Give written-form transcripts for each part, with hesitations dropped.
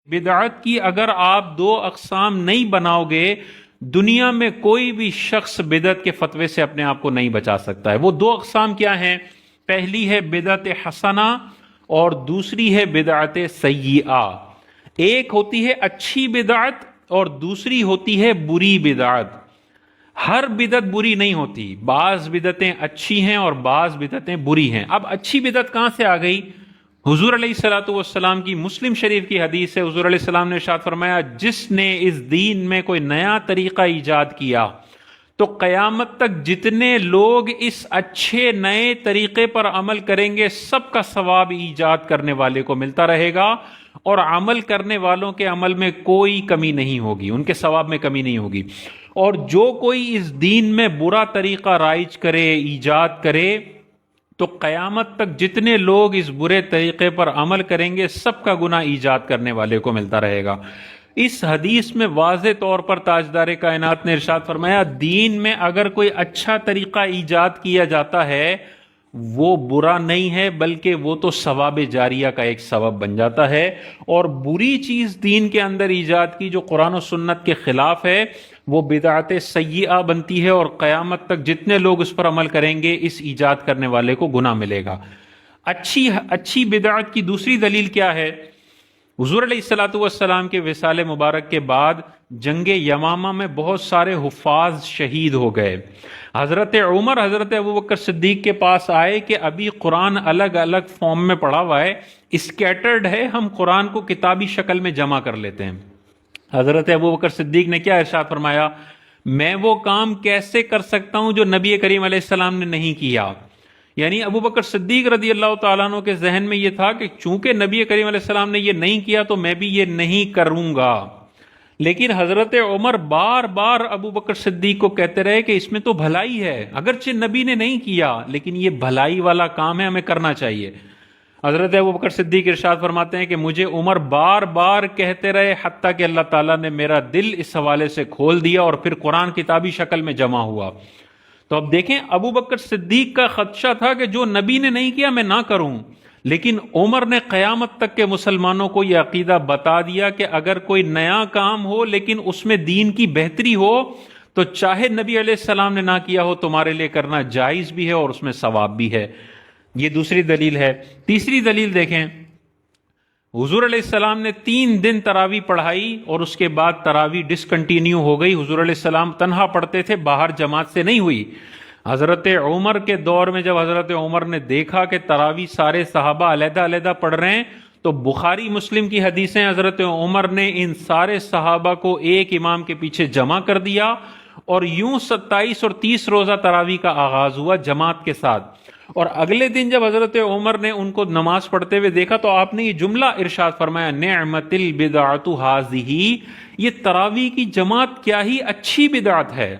بدعت کی اگر آپ دو اقسام نہیں بناؤ گے، دنیا میں کوئی بھی شخص بدعت کے فتوے سے اپنے آپ کو نہیں بچا سکتا ہے۔ وہ دو اقسام کیا ہیں؟ پہلی ہے بدعت حسنہ اور دوسری ہے بدعت سیئہ۔ ایک ہوتی ہے اچھی بدعت اور دوسری ہوتی ہے بری بدعت۔ ہر بدعت بری نہیں ہوتی، بعض بدعتیں اچھی ہیں اور بعض بدعتیں بری ہیں۔ اب اچھی بدعت کہاں سے آ گئی؟ حضور علیہ الصلوۃ والسلام کی مسلم شریف کی حدیث ہے، حضور علیہ السلام نے ارشاد فرمایا، جس نے اس دین میں کوئی نیا طریقہ ایجاد کیا تو قیامت تک جتنے لوگ اس اچھے نئے طریقے پر عمل کریں گے سب کا ثواب ایجاد کرنے والے کو ملتا رہے گا، اور عمل کرنے والوں کے عمل میں کوئی کمی نہیں ہوگی، ان کے ثواب میں کمی نہیں ہوگی۔ اور جو کوئی اس دین میں برا طریقہ رائج کرے، ایجاد کرے، تو قیامت تک جتنے لوگ اس برے طریقے پر عمل کریں گے سب کا گناہ ایجاد کرنے والے کو ملتا رہے گا۔ اس حدیث میں واضح طور پر تاجدار کائنات نے ارشاد فرمایا، دین میں اگر کوئی اچھا طریقہ ایجاد کیا جاتا ہے وہ برا نہیں ہے، بلکہ وہ تو ثواب جاریہ کا ایک سبب بن جاتا ہے، اور بری چیز دین کے اندر ایجاد کی جو قرآن و سنت کے خلاف ہے وہ بدعت سیئہ بنتی ہے، اور قیامت تک جتنے لوگ اس پر عمل کریں گے اس ایجاد کرنے والے کو گناہ ملے گا۔ اچھی بدعت کی دوسری دلیل کیا ہے؟ حضور علیہ الصلوۃ والسلام کے وصال مبارک کے بعد جنگ یمامہ میں بہت سارے حفاظ شہید ہو گئے۔ حضرت عمر حضرت ابوبکر صدیق کے پاس آئے کہ ابھی قرآن الگ الگ فارم میں پڑھا ہوا ہے، اسکیٹرڈ ہے، ہم قرآن کو کتابی شکل میں جمع کر لیتے ہیں۔ حضرت ابوبکر صدیق نے کیا ارشاد فرمایا؟ میں وہ کام کیسے کر سکتا ہوں جو نبی کریم علیہ السلام نے نہیں کیا؟ یعنی ابوبکر صدیق رضی اللہ تعالیٰ عنہ کے ذہن میں یہ تھا کہ چونکہ نبی کریم علیہ السلام نے یہ نہیں کیا تو میں بھی یہ نہیں کروں گا۔ لیکن حضرت عمر بار بار ابوبکر صدیق کو کہتے رہے کہ اس میں تو بھلائی ہے، اگرچہ نبی نے نہیں کیا لیکن یہ بھلائی والا کام ہے، ہمیں کرنا چاہیے۔ حضرت ابوبکر صدیق ارشاد فرماتے ہیں کہ مجھے عمر بار بار کہتے رہے حتیٰ کہ اللہ تعالیٰ نے میرا دل اس حوالے سے کھول دیا اور پھر قرآن کتابی شکل میں جمع ہوا۔ تو اب دیکھیں، ابوبکر صدیق کا خدشہ تھا کہ جو نبی نے نہیں کیا میں نہ کروں، لیکن عمر نے قیامت تک کے مسلمانوں کو یہ عقیدہ بتا دیا کہ اگر کوئی نیا کام ہو لیکن اس میں دین کی بہتری ہو تو چاہے نبی علیہ السلام نے نہ کیا ہو تمہارے لیے کرنا جائز بھی ہے اور اس میں ثواب بھی ہے۔ یہ دوسری دلیل ہے۔ تیسری دلیل دیکھیں، حضور علیہ السلام نے 3 دن تراویح پڑھائی اور اس کے بعد تراویح ڈسکنٹینیو ہو گئی۔ حضور علیہ السلام تنہا پڑھتے تھے، باہر جماعت سے نہیں ہوئی۔ حضرت عمر کے دور میں جب حضرت عمر نے دیکھا کہ تراویح سارے صحابہ علیحدہ علیحدہ پڑھ رہے ہیں تو بخاری مسلم کی حدیثیں، حضرت عمر نے ان سارے صحابہ کو ایک امام کے پیچھے جمع کر دیا اور یوں 27 اور 30 روزہ تراویح کا آغاز ہوا جماعت کے ساتھ۔ اور اگلے دن جب حضرت عمر نے ان کو نماز پڑھتے ہوئے دیکھا تو آپ نے یہ جملہ ارشاد فرمایا، نعمت البدعۃ ھذہ، یہ تراویح کی جماعت کیا ہی اچھی بدعت ہے۔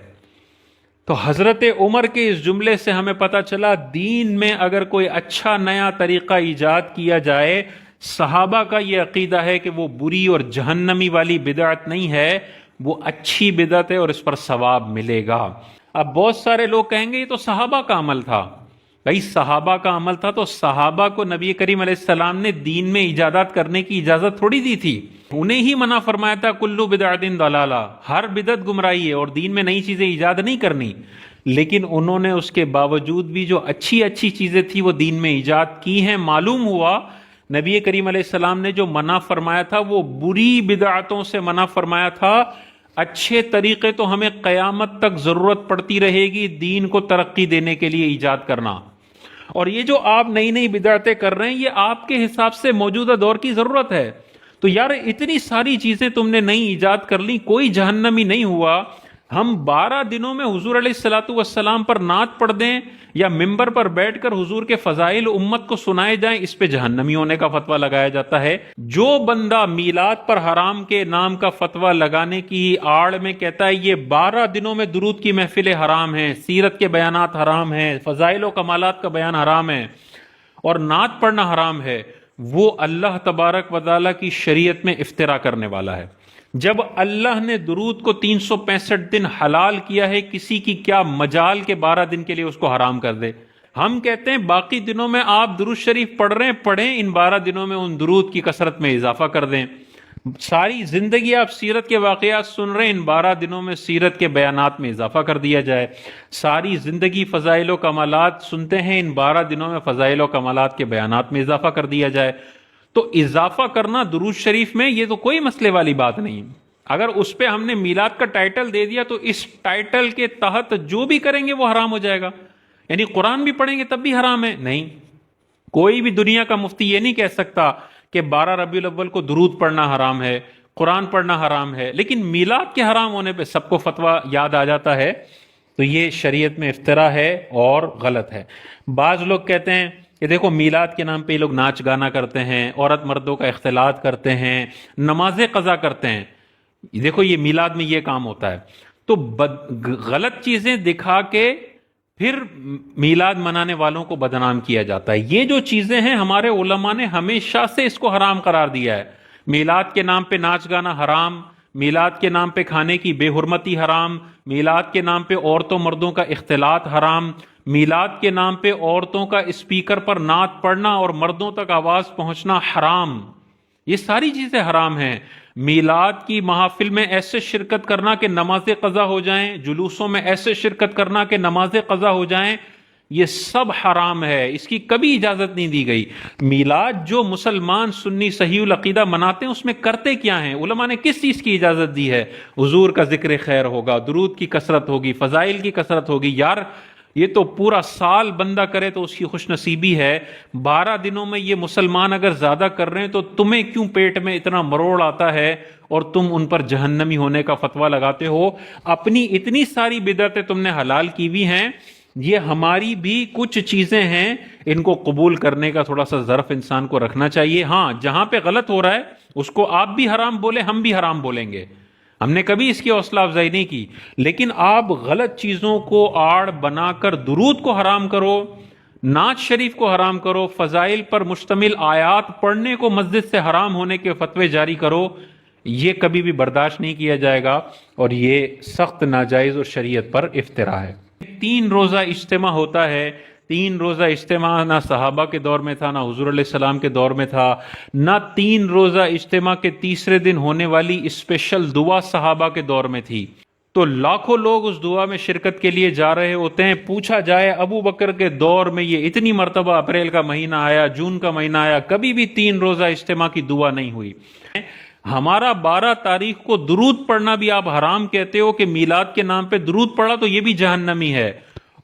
تو حضرت عمر کے اس جملے سے ہمیں پتہ چلا دین میں اگر کوئی اچھا نیا طریقہ ایجاد کیا جائے، صحابہ کا یہ عقیدہ ہے کہ وہ بری اور جہنمی والی بدعت نہیں ہے، وہ اچھی بدعت ہے اور اس پر ثواب ملے گا۔ اب بہت سارے لوگ کہیں گے یہ تو صحابہ کا عمل تھا۔ بھائی صحابہ کا عمل تھا تو صحابہ کو نبی کریم علیہ السلام نے دین میں ایجادات کرنے کی اجازت تھوڑی دی تھی، انہیں ہی منع فرمایا تھا کلو بدعت ضلالہ، ہر بدعت گمراہی ہے اور دین میں نئی چیزیں ایجاد نہیں کرنی۔ لیکن انہوں نے اس کے باوجود بھی جو اچھی چیزیں تھی وہ دین میں ایجاد کی ہیں۔ معلوم ہوا نبی کریم علیہ السلام نے جو منع فرمایا تھا وہ بری بدعتوں سے منع فرمایا تھا، اچھے طریقے تو ہمیں قیامت تک ضرورت پڑتی رہے گی دین کو ترقی دینے کے لیے ایجاد کرنا۔ اور یہ جو آپ نئی بدعتیں کر رہے ہیں یہ آپ کے حساب سے موجودہ دور کی ضرورت ہے۔ تو یار اتنی ساری چیزیں تم نے نئی ایجاد کر لی، کوئی جہنمی نہیں ہوا۔ ہم 12 دنوں میں حضور علیہ الصلوۃ والسلام پر نعت پڑھ دیں یا ممبر پر بیٹھ کر حضور کے فضائل امت کو سنائے جائیں، اس پہ جہنمی ہونے کا فتویٰ لگایا جاتا ہے۔ جو بندہ میلاد پر حرام کے نام کا فتویٰ لگانے کی آڑ میں کہتا ہے یہ 12 دنوں میں درود کی محفلیں حرام ہیں، سیرت کے بیانات حرام ہیں، فضائل و کمالات کا بیان حرام ہے اور نعت پڑھنا حرام ہے، وہ اللہ تبارک و تعالیٰ کی شریعت میں افترا کرنے والا ہے۔ جب اللہ نے درود کو 365 دن حلال کیا ہے، کسی کی کیا مجال کے 12 دن کے لیے اس کو حرام کر دے۔ ہم کہتے ہیں باقی دنوں میں آپ درود شریف پڑھ رہے ہیں، پڑھیں، ان 12 دنوں میں ان درود کی کثرت میں اضافہ کر دیں۔ ساری زندگی آپ سیرت کے واقعات سن رہے ہیں، ان 12 دنوں میں سیرت کے بیانات میں اضافہ کر دیا جائے. ساری زندگی فضائل و کمالات سنتے ہیں، ان 12 دنوں میں فضائل و کمالات کے بیانات میں اضافہ کر دیا جائے. تو اضافہ کرنا درود شریف میں یہ تو کوئی مسئلے والی بات نہیں. اگر اس پہ ہم نے میلاد کا ٹائٹل دے دیا تو اس ٹائٹل کے تحت جو بھی کریں گے وہ حرام ہو جائے گا. یعنی قرآن بھی پڑھیں گے تب بھی حرام ہے؟ نہیں. کوئی بھی دنیا کا مفتی یہ نہیں کہہ سکتا کہ 12 ربیع الاول کو درود پڑھنا حرام ہے، قرآن پڑھنا حرام ہے، لیکن میلاد کے حرام ہونے پہ سب کو فتویٰ یاد آ جاتا ہے. تو یہ شریعت میں افتراء ہے اور غلط ہے. بعض لوگ کہتے ہیں کہ دیکھو میلاد کے نام پہ یہ لوگ ناچ گانا کرتے ہیں، عورت مردوں کا اختلاط کرتے ہیں، نمازیں قضا کرتے ہیں. دیکھو یہ میلاد میں یہ کام ہوتا ہے. تو غلط چیزیں دکھا کے پھر میلاد منانے والوں کو بدنام کیا جاتا ہے. یہ جو چیزیں ہیں ہمارے علماء نے ہمیشہ سے اس کو حرام قرار دیا ہے. میلاد کے نام پہ ناچ گانا حرام، میلاد کے نام پہ کھانے کی بے حرمتی حرام، میلاد کے نام پہ عورتوں مردوں کا اختلاط حرام، میلاد کے نام پہ عورتوں کا اسپیکر پر نعت پڑھنا اور مردوں تک آواز پہنچنا حرام. یہ ساری چیزیں حرام ہیں. میلاد کی محافل میں ایسے شرکت کرنا کہ نمازیں قضا ہو جائیں، جلوسوں میں ایسے شرکت کرنا کہ نمازیں قضا ہو جائیں، یہ سب حرام ہے. اس کی کبھی اجازت نہیں دی گئی. میلاد جو مسلمان سنی صحیح العقیدہ مناتے ہیں اس میں کرتے کیا ہیں؟ علماء نے کس چیز کی اجازت دی ہے؟ حضور کا ذکر خیر ہوگا، درود کی کثرت ہوگی، فضائل کی کثرت ہوگی. یار یہ تو پورا سال بندہ کرے تو اس کی خوش نصیبی ہے. 12 دنوں میں یہ مسلمان اگر زیادہ کر رہے ہیں تو تمہیں کیوں پیٹ میں اتنا مروڑ آتا ہے اور تم ان پر جہنمی ہونے کا فتویٰ لگاتے ہو؟ اپنی اتنی ساری بدعتیں تم نے حلال کی ہوئی ہیں. یہ ہماری بھی کچھ چیزیں ہیں، ان کو قبول کرنے کا تھوڑا سا ظرف انسان کو رکھنا چاہیے. ہاں جہاں پہ غلط ہو رہا ہے اس کو آپ بھی حرام بولے، ہم بھی حرام بولیں گے. ہم نے کبھی اس کی حوصلہ افزائی نہیں کی. لیکن آپ غلط چیزوں کو آڑ بنا کر درود کو حرام کرو، نعت شریف کو حرام کرو، فضائل پر مشتمل آیات پڑھنے کو مسجد سے حرام ہونے کے فتوے جاری کرو، یہ کبھی بھی برداشت نہیں کیا جائے گا اور یہ سخت ناجائز اور شریعت پر افتراء ہے. 3 روزہ اجتماع ہوتا ہے. 3 روزہ اجتماع نہ صحابہ کے دور میں تھا، نہ حضور علیہ السلام کے دور میں تھا، نہ 3 روزہ اجتماع کے تیسرے دن ہونے والی اسپیشل دعا صحابہ کے دور میں تھی. تو لاکھوں لوگ اس دعا میں شرکت کے لیے جا رہے ہوتے ہیں. پوچھا جائے ابو بکر کے دور میں یہ اتنی مرتبہ اپریل کا مہینہ آیا، جون کا مہینہ آیا، کبھی بھی 3 روزہ اجتماع کی دعا نہیں ہوئی. ہمارا 12 تاریخ کو درود پڑھنا بھی آپ حرام کہتے ہو کہ میلاد کے نام پہ درود پڑھا تو یہ بھی جہنمی ہے.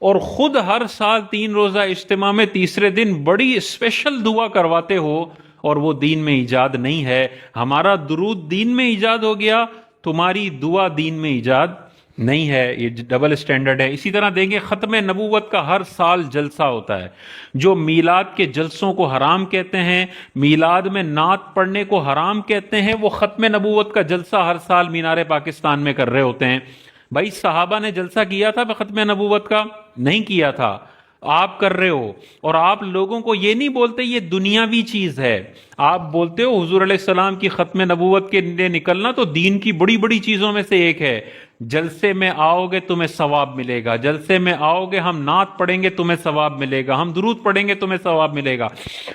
اور خود ہر سال 3 روزہ اجتماع میں تیسرے دن بڑی اسپیشل دعا کرواتے ہو اور وہ دین میں ایجاد نہیں ہے. ہمارا درود دین میں ایجاد ہو گیا، تمہاری دعا دین میں ایجاد نہیں ہے. یہ ڈبل سٹینڈرڈ ہے. اسی طرح دیں گے ختم نبوت کا ہر سال جلسہ ہوتا ہے. جو میلاد کے جلسوں کو حرام کہتے ہیں، میلاد میں نعت پڑھنے کو حرام کہتے ہیں، وہ ختم نبوت کا جلسہ ہر سال مینار پاکستان میں کر رہے ہوتے ہیں. بھائی صحابہ نے جلسہ کیا تھا ختم نبوت کا؟ نہیں کیا تھا. آپ کر رہے ہو اور آپ لوگوں کو یہ نہیں بولتے یہ دنیاوی چیز ہے. آپ بولتے ہو حضور علیہ السلام کی ختم نبوت کے لیے نکلنا تو دین کی بڑی بڑی چیزوں میں سے ایک ہے. جلسے میں آؤ گے تمہیں ثواب ملے گا، جلسے میں آؤ گے ہم نعت پڑھیں گے تمہیں ثواب ملے گا، ہم درود پڑھیں گے تمہیں ثواب ملے گا،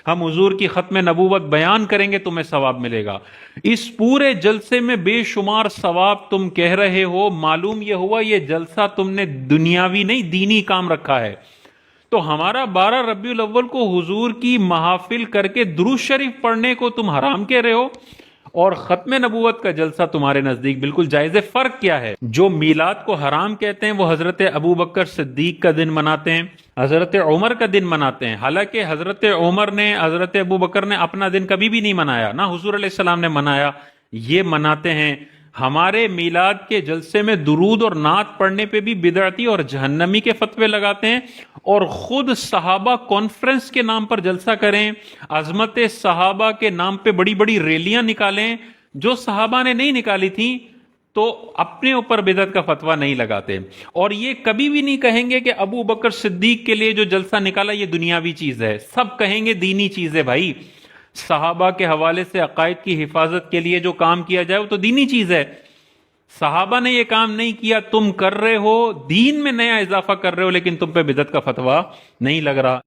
ہم حضور کی ختم نبوت بیان کریں گے تمہیں ثواب ملے گا. اس پورے جلسے میں بے شمار ثواب تم کہہ رہے ہو. معلوم یہ ہوا یہ جلسہ تم نے دنیاوی نہیں دینی کام رکھا ہے. تو ہمارا 12 ربیع الاول کو حضور کی محافل کر کے درود شریف پڑھنے کو تم حرام کہہ رہے ہو اور ختم نبوت کا جلسہ تمہارے نزدیک بالکل جائز ہے. فرق کیا ہے؟ جو میلاد کو حرام کہتے ہیں وہ حضرت ابو بکر صدیق کا دن مناتے ہیں، حضرت عمر کا دن مناتے ہیں. حالانکہ حضرت عمر نے، حضرت ابو بکر نے اپنا دن کبھی بھی نہیں منایا، نہ حضور علیہ السلام نے منایا. یہ مناتے ہیں. ہمارے میلاد کے جلسے میں درود اور نعت پڑھنے پہ بھی بدعتی اور جہنمی کے فتوے لگاتے ہیں اور خود صحابہ کانفرنس کے نام پر جلسہ کریں، عظمت صحابہ کے نام پہ بڑی بڑی ریلیاں نکالیں جو صحابہ نے نہیں نکالی تھیں، تو اپنے اوپر بدعت کا فتویٰ نہیں لگاتے. اور یہ کبھی بھی نہیں کہیں گے کہ ابو بکر صدیق کے لیے جو جلسہ نکالا یہ دنیاوی چیز ہے. سب کہیں گے دینی چیز ہے. بھائی صحابہ کے حوالے سے عقائد کی حفاظت کے لیے جو کام کیا جائے وہ تو دینی چیز ہے. صحابہ نے یہ کام نہیں کیا، تم کر رہے ہو، دین میں نیا اضافہ کر رہے ہو، لیکن تم پہ بدعت کا فتویٰ نہیں لگ رہا.